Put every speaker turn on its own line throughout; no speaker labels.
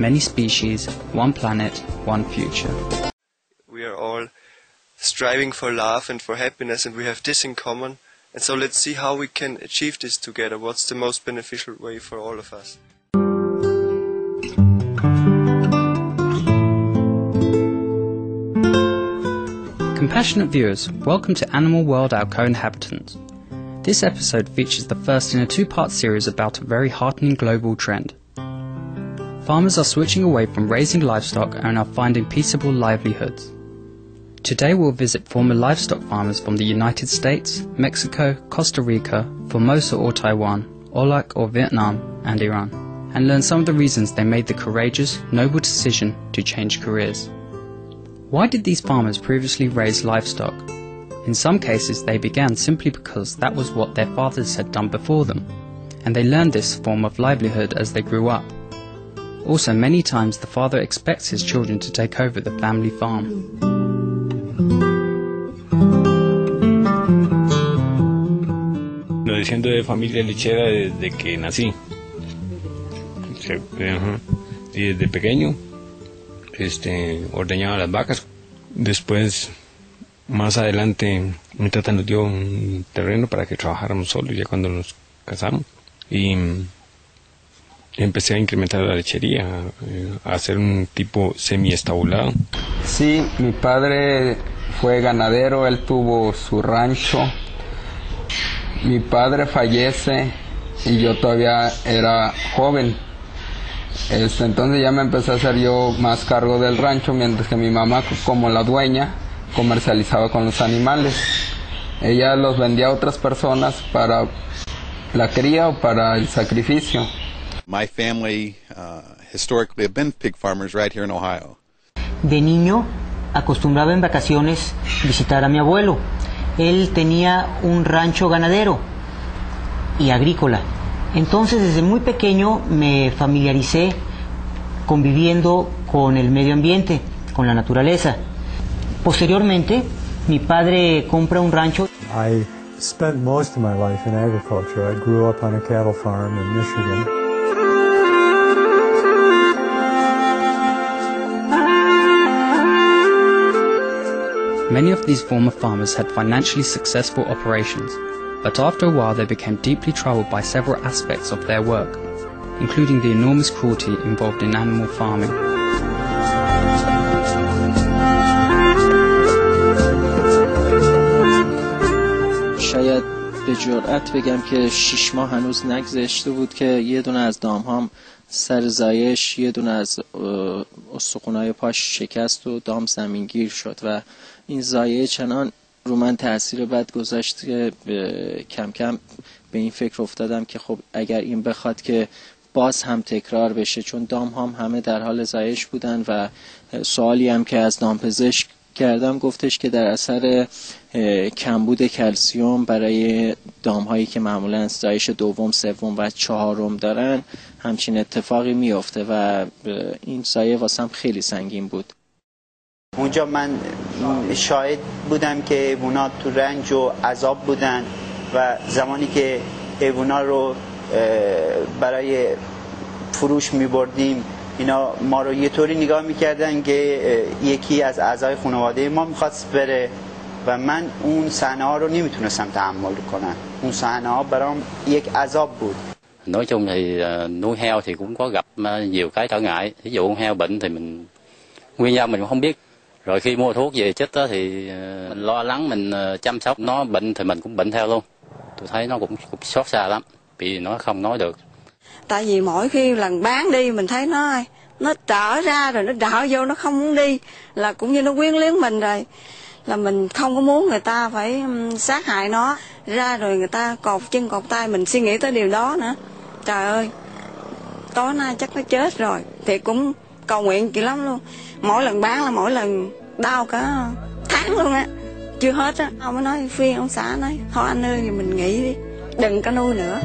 many species, one planet, one future.
We are all striving for love and for happiness, and we have this in common. And so let's see how we can achieve this together. What's the most beneficial way for all of us?
Compassionate viewers, welcome to Animal World, Our Co-Inhabitants. This episode features the first in a two-part series about a very heartening global trend. Farmers are switching away from raising livestock and are finding peaceable livelihoods. Today we'll visit former livestock farmers from the United States, Mexico, Costa Rica, Formosa or Taiwan, Olac or Vietnam, and Iran, and learn some of the reasons they made the courageous, noble decision to change careers. Why did these farmers previously raise livestock? In some cases they began simply because that was what their fathers had done before them, and they learned this form of livelihood as they grew up. Also, many times the father expects his children to take over the family farm.
Lo desciendo de familia lechera desde que nací. Y desde pequeño ordeñaba las vacas. Después, más adelante, mi tata nos dio un terreno para que trabajáramos solos ya cuando nos casamos. Y empecé a incrementar la lechería, a hacer un tipo semi-estabulado.
Sí, mi padre fue ganadero, él tuvo su rancho. Mi padre fallece y yo todavía era joven. Entonces ya me empecé a hacer yo más cargo del rancho, mientras que mi mamá, como la dueña, comercializaba con los animales. Ella los vendía a otras personas para la cría o para el sacrificio.
My family historically have been pig farmers right here in Ohio.
De niño acostumbraba en vacaciones visitar a mi abuelo. Él tenía un rancho ganadero y agrícola. Entonces desde muy pequeño me familiaricé conviviendo con el medio ambiente, con la naturaleza. Posteriormente, mi padre compra un rancho.
I spent most of my life in agriculture. I grew up on a cattle farm in Michigan.
Many of these former farmers had financially successful operations, but after a while they became deeply troubled by several aspects of their work, including the enormous cruelty involved in animal farming.
شاید به جرئت بگم که 6 ماه هنوز نگذشته بود که یه دونه از دامهام سر زایش، یه دونه از استخونای پاش شکست و دام زمینگیر شد و این زایه چنان رو من تأثیر بد گذاشت که کم کم به این فکر افتادم که خب اگر این بخواد که باز هم تکرار بشه، چون دام هم همه در حال زایش بودن و سوالی هم که از دامپزشک کردم گفتش که در اثر کمبود کلسیوم برای دامهایی که معمولا زایش دوم، سوم و چهارم دارن همچین اتفاقی میفته و این زایه واسم خیلی سنگین بود.
اونجا من شاهد بودم که حیوونا تو رنج و عذاب بودن و زمانی که حیوونا رو برای فروش می‌بردیم اینا ما رو یه طوری نگاه می‌کردن که یکی از اعضای خانواده ما می‌خواست بره و من اون صحنه‌ها رو نمیتونستم تحمل کنم. اون صحنه‌ها برام یک عذاب بود.
Nói chung thì nuôi heo thì cũng có gặp nhiều cái trở ngại. Ví dụ con heo bệnh thì mình nguyên nhân mình cũng không biết. Rồi khi mua thuốc về chích đó thì mình lo lắng, mình chăm sóc nó bệnh thì mình cũng bệnh theo luôn. Tôi thấy nó cũng xót xa lắm, vì nó không nói được.
Tại vì mỗi khi lần bán đi mình thấy nó trở ra rồi nó đảo vô, nó không muốn đi, là cũng như nó quyến luyến mình rồi, là mình không có muốn người ta phải sát hại nó ra rồi người ta cột chân cột tay, mình suy nghĩ tới điều đó nữa. Trời ơi, tối nay chắc nó chết rồi, thì cũng cầu nguyện kỹ lắm luôn. Mỗi lần bán là mỗi lần đau cả tháng luôn á, chưa hết á. Ông mới nói phiên ông xã nói thôi anh ơi mình nghỉ đi, đừng có nuôi nữa.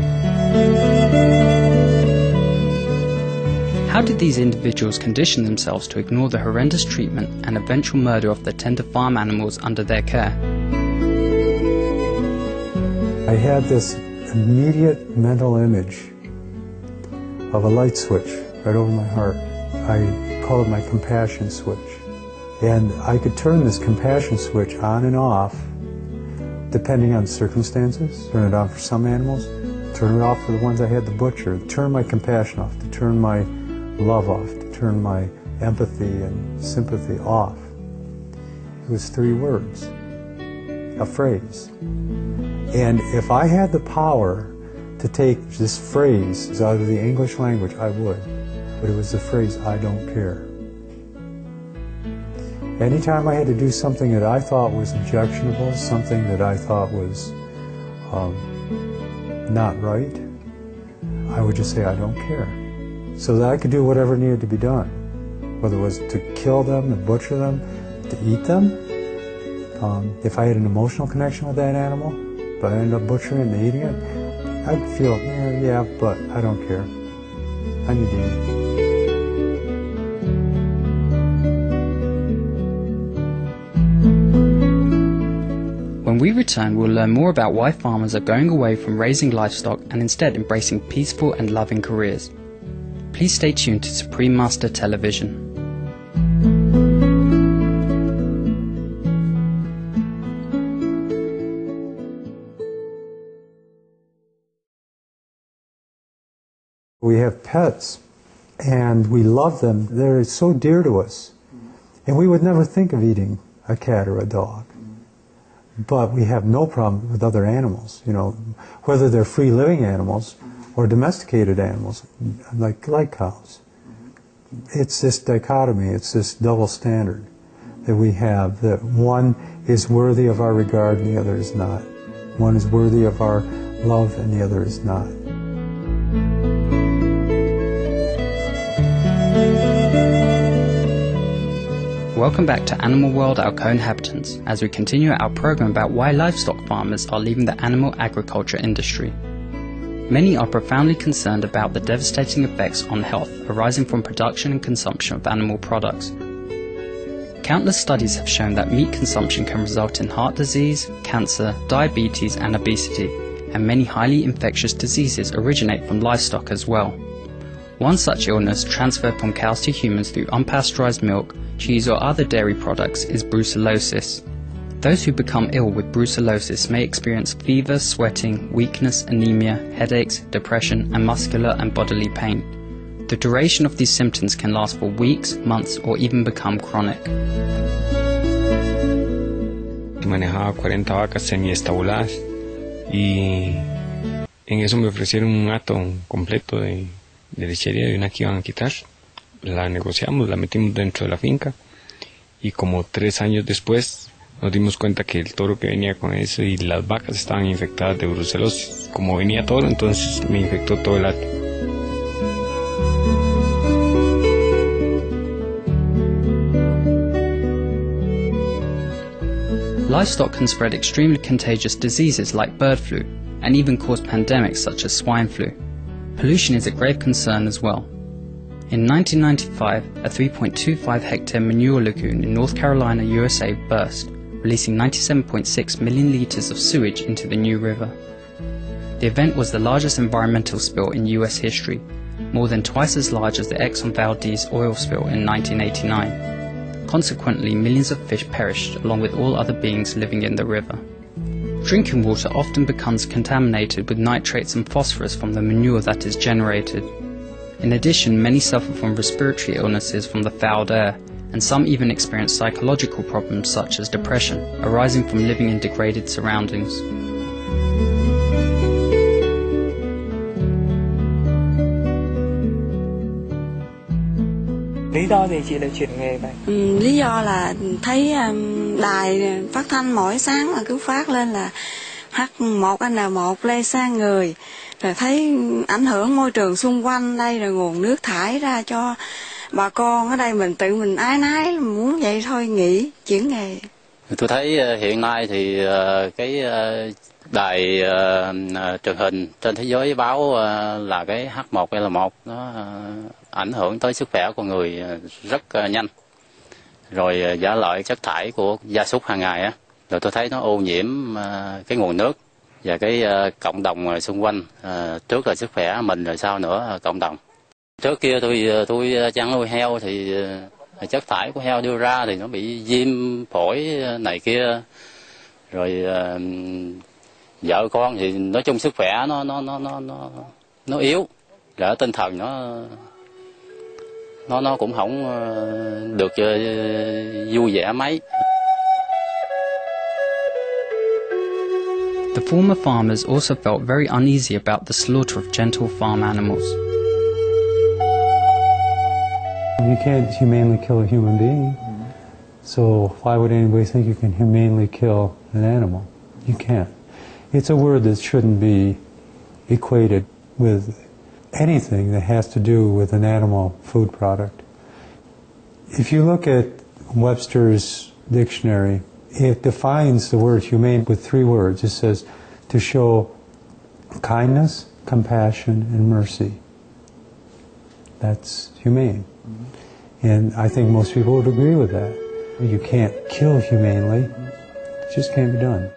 How did these individuals condition themselves to ignore the horrendous treatment and eventual murder of the tender farm animals under their care?
I had this immediate mental image of a light switch right over my heart. I call it my compassion switch. And I could turn this compassion switch on and off depending on the circumstances. Turn it on for some animals, turn it off for the ones I had to butcher, turn my compassion off, to turn my love off, to turn my empathy and sympathy off. It was 3 words, a phrase. And if I had the power to take this phrase out of the English language, I would. But it was the phrase, I don't care. Anytime I had to do something that I thought was objectionable, something that I thought was not right, I would just say, I don't care. So that I could do whatever needed to be done, whether it was to kill them, to butcher them, to eat them. If I had an emotional connection with that animal, but I ended up butchering it and eating it, I'd feel, yeah, but I don't care. I need to eat it.
When we return, we'll learn more about why farmers are going away from raising livestock and instead embracing peaceful and loving careers. Please stay tuned to Supreme Master Television.
We have pets, and we love them. They're so dear to us. And we would never think of eating a cat or a dog. But we have no problem with other animals, you know, whether they're free-living animals or domesticated animals, like cows. It's this dichotomy, it's this double standard that we have, that one is worthy of our regard and the other is not. One is worthy of our love and the other is not.
Welcome back to Animal World, our co-inhabitants, as we continue our program about why livestock farmers are leaving the animal agriculture industry. Many are profoundly concerned about the devastating effects on health arising from production and consumption of animal products. Countless studies have shown that meat consumption can result in heart disease, cancer, diabetes and obesity, and many highly infectious diseases originate from livestock as well. One such illness transferred from cows to humans through unpasteurized milk, cheese or other dairy products is brucellosis. Those who become ill with brucellosis may experience fever, sweating, weakness, anemia, headaches, depression and muscular and bodily pain. The duration of these symptoms can last for weeks, months or even become chronic.
Manejaba 40 vacas semiestabuladas y en eso me ofrecieron un hato completo de lechería de una que iban a quitar. La negociamos, la metimos dentro de la finca y como 3 años después nos dimos cuenta que el toro que venía con eso y las vacas estaban infectadas de brucelosis. Como venía toro, entonces me infectó todo el hato.
Livestock can spread extremely contagious diseases like bird flu and even cause pandemics such as swine flu. Pollution is a grave concern as well. In 1995, a 3.25 hectare manure lagoon in North Carolina, USA burst, releasing 97.6 million litres of sewage into the New River. The event was the largest environmental spill in US history, more than twice as large as the Exxon Valdez oil spill in 1989. Consequently, millions of fish perished along with all other beings living in the river. Drinking water often becomes contaminated with nitrates and phosphorus from the manure that is generated. In addition, many suffer from respiratory illnesses from the fouled air, and some even experience psychological problems such as depression, arising from living in degraded surroundings.
Lý do gì chị lại chuyển nghề vậy?
Lý do là thấy đài phát thanh mỗi sáng mà cứ phát lên là H1N1 lây sang người, rồi thấy ảnh hưởng môi trường xung quanh đây, rồi nguồn nước thải ra cho bà con ở đây, mình tự mình ái nái muốn vậy thôi, nghỉ chuyển nghề. Tôi thấy hiện nay thì cái đài truyền hình trên thế giới báo là cái H1N1 nó ảnh hưởng tới sức khỏe của người rất nhanh, rồi xả lợi chất thải của gia súc hàng ngày á, rồi tôi thấy nó ô nhiễm cái nguồn nước và cái cộng đồng xung quanh, trước là sức khỏe mình rồi sau nữa cộng đồng.
Trước kia tôi chăn nuôi heo thì chất thải của heo đưa ra thì nó bị viêm phổi này kia, rồi vợ con thì nói chung sức khỏe nó yếu, rồi tinh thần nó cũng không được vui vẻ mấy.
The former farmers also felt very uneasy about the slaughter of gentle farm animals.
You can't humanely kill a human being, so why would anybody think you can humanely kill an animal? You can't. It's a word that shouldn't be equated with anything that has to do with an animal food product. If you look at Webster's dictionary, it defines the word humane with 3 words. It says to show kindness, compassion, and mercy. That's humane. And I think most people would agree with that. You can't kill humanely. It just can't be done.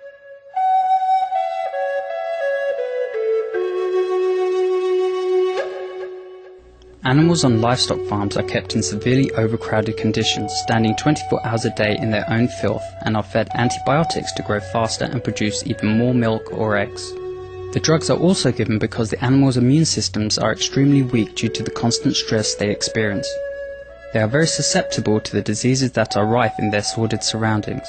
Animals on livestock farms are kept in severely overcrowded conditions, standing 24 hours a day in their own filth, and are fed antibiotics to grow faster and produce even more milk or eggs. The drugs are also given because the animals' immune systems are extremely weak due to the constant stress they experience. They are very susceptible to the diseases that are rife in their sordid surroundings.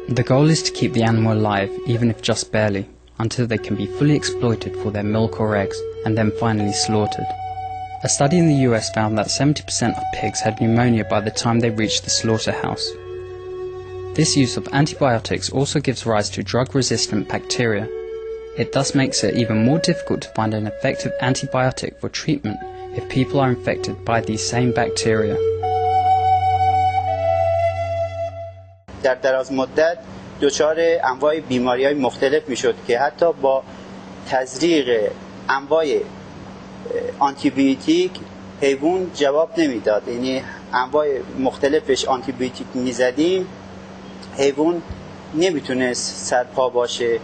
The goal is to keep the animal alive, even if just barely, until they can be fully exploited for their milk or eggs, and then finally slaughtered. A study in the US found that 70% of pigs had pneumonia by the time they reached the slaughterhouse. This use of antibiotics also gives rise to drug-resistant bacteria. It thus makes it even more difficult to find an effective antibiotic for treatment if people are infected by these same bacteria.
در دراز مدت دچار انواع بیماری‌های مختلف میشد که حتی با تزریق انواع آنتیبیوتیک حیوان جواب نمیداد. یعنی انواع مختلفش آنتیبیوتیک میزدیم، حیوان نمیتونست سرپا باشه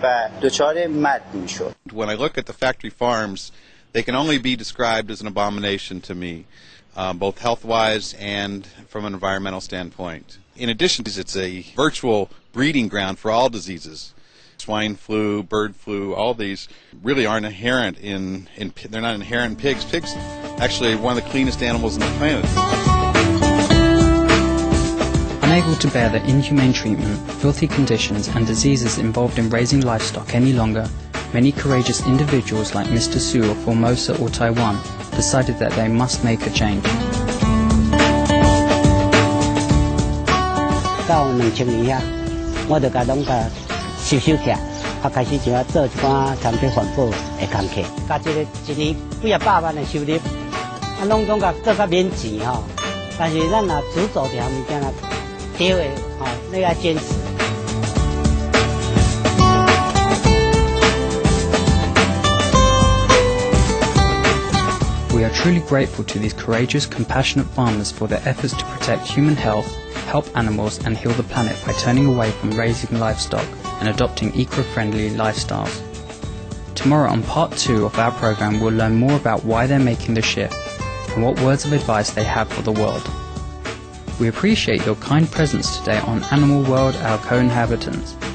و دچار مرگ میشد.
When I look at the factory farms, they can only be described as an abomination to me, both health-wise and from an environmental standpoint. In addition, it's a virtual breeding ground for all diseases. Swine flu, bird flu, all these really aren't inherent they're not inherent in pigs. Pigs actually are one of the cleanest animals on the planet.
Unable to bear the inhumane treatment, filthy conditions and diseases involved in raising livestock any longer, many courageous individuals like Mr. Su of Formosa or Taiwan decided that they must make a change.
到2000年啊，我就甲拢甲收起来，开始就要做一寡产品环保的工课，甲这个一年几啊百万的收入，拢总甲做甲免钱吼。但是咱若只做一项物件啦，对的吼，你要坚持。
We are truly grateful to these courageous, compassionate farmers for their efforts to protect human health, help animals and heal the planet by turning away from raising livestock and adopting eco-friendly lifestyles. Tomorrow on part 2 of our program we'll learn more about why they're making the shift and what words of advice they have for the world. We appreciate your kind presence today on Animal World, our co-inhabitants.